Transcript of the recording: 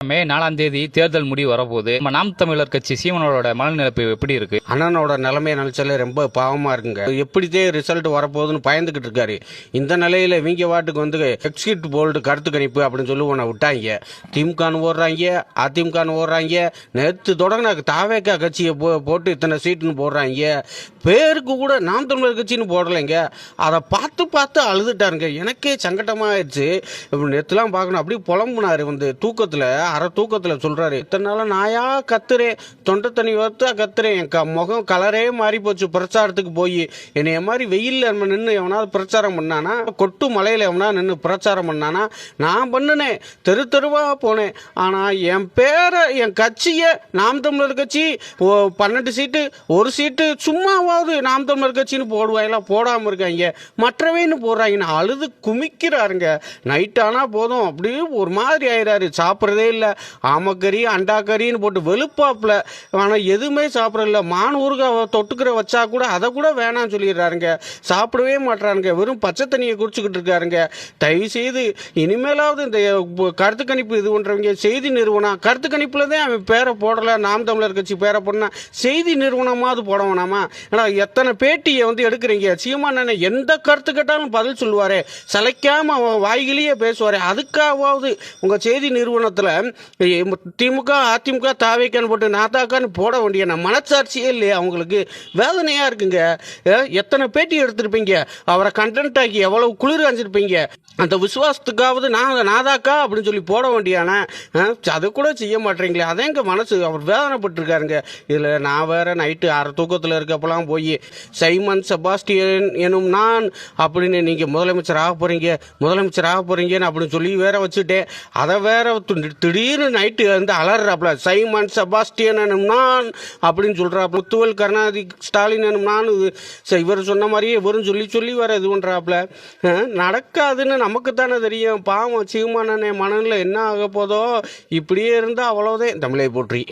மே 4ஆம் தேதி தேர்தல் முடிவு வரப்போகுது. நம்ம நாம் தமிழர் கட்சி சீமானோட மனநிலைப்பு எப்படி இருக்கு? அண்ணனோட நிலைமையை நினைச்சாலே ரொம்ப பாவமா இருக்குங்க. எப்படிதே ரிசல்ட் வரப்போகுதுன்னு பயந்துகிட்டு இருக்காரு. இந்த நிலையில இவங்க வாட்டுக்கு வந்து எக்ஸிட் போல்டு கருத்து கணிப்பு அப்படின்னு சொல்லி உன்னை விட்டாங்க. திமுகன்னு ஓடுறாங்க, அதிமுகன்னு ஓடுறாங்க. நேற்று தொடங்கின தாவேக்கா கட்சியை போட்டு இத்தனை சீட்டுன்னு போடுறாங்க. பேருக்கு கூட நாம் தமிழர் கட்சின்னு போடலைங்க. அதை பார்த்து பார்த்து அழுதுட்டாருங்க. எனக்கே சங்கடமாயிடுச்சு. நேற்றுலாம் பார்க்கணும், அப்படியே புலம்புனாரு. வந்து தூக்கத்தில் அரை தூக்கத்தில் சொல்றாரு, இத்தனை நாளாக நாயா கத்துறேன், தொண்டை தண்ணி வறுத்தா கத்துறேன், என் முகம் கலரே மாறி போச்சு பிரச்சாரத்துக்கு போய். என்னைய மாதிரி வெயில்ல நின்று எவனாவது பிரச்சாரம் பண்ணானா, கொட்டு மலையில எவனா நின்று பிரச்சாரம் பண்ணானா, நான் பண்ணினேன், தெரு தெருவா போனேன். ஆனா என் பேரை, என் கட்சியை, நாம் தமிழர் கட்சி 12 சீட்டு, ஒரு சீட்டு சும்மாவாவது நாம் தமிழர் கட்சின்னு போடுவாங்க, போடாம இருக்காங்க, மற்றவைன்னு போடுறாங்க. அழுது குமிக்கிறாருங்க. நைட் ஆனா போதும் அப்படியே ஒரு மாதிரி ஆயிடாரு. சாப்பிட்றதே இல்லை. ஆமக்கறி அண்டாக்கறின்னு போட்டு வெளுப்பாப்புல. ஆனால் எதுவுமே சாப்பிட்றதில்ல. மான் ஊறுகாய் தொட்டுக்கிற வச்சா கூட அதை கூட வேணாம்னு சொல்லிடுறாருங்க. சாப்பிடவே மாட்டுறாருங்க. வெறும் பச்சை தண்ணியை குடிச்சுக்கிட்டு இருக்காருங்க. தயவு செய்து இனிமேலாவது இந்த கருத்து கணிப்பு இது பண்றவங்க, செய்தி நிறுவனம் கருத்து கணிப்புல தான் அவன் பேரை போடல, நாம் தமிழர் கட்சி பேரை போடனா செய்தி நிறுவனமாவது போட வேணாமா? ஏன்னா எத்தனை பேட்டியை வந்து எடுக்கிறீங்க. சீமான் எந்த கருத்து கேட்டாலும் பதில் சொல்லுவாரு, சளைக்காம வாய்கிலேயே பேசுவாரு. அதுக்காவது உங்க செய்தி நிறுவனத்துல திமுக அதிமுக தாவேக்கான்னு போட்டு நாத்தாக்கான்னு போட வேண்டிய மனச்சாட்சியே இல்லையா அவங்களுக்கு? வேதனையா இருக்குங்க. எத்தனை பேட்டி எடுத்திருப்பீங்க, அவரை கண்டென்ட் ஆக்கி எவ்வளவு குளிர் அஞ்சிருப்பீங்க. அந்த விசுவாசத்துக்காவது நாதாக்கா அப்படின்னு சொல்லி போட வேண்டியான அதை கூட செய்ய மாட்டேங்களே. அதே எங்க மனசு அவர் வேதனைப்பட்டிருக்காருங்க. இதுல நான் வேற நைட்டு அரை தூக்கத்தில் இருக்கப்பெல்லாம் போய் சைமன் செபாஸ்டியன் எனும் நான் அப்படின்னு நீங்க முதலமைச்சர் ஆக போறீங்கன்னு அப்படின்னு சொல்லி வேற வச்சுட்டேன். அதை வேற திடீர்னு நைட்டு வந்து அலறாப்ல, சைமன் செபாஸ்டியன் எனும் நான் அப்படின்னு சொல்றாப்ல. முத்துவேல் கருணாநிதி ஸ்டாலின் எனும் நான் இவர் சொன்ன மாதிரியே இவரும் சொல்லி வேற இது பண்றாப்ல. நடக்காதுன்னு நமக்கு தானே தெரியும். பாவம் சீமானே மனநிலை என்ன ஆக போதோ. இப்படியே இருந்தா அவ்வளவுதான். தமிழை போற்றி.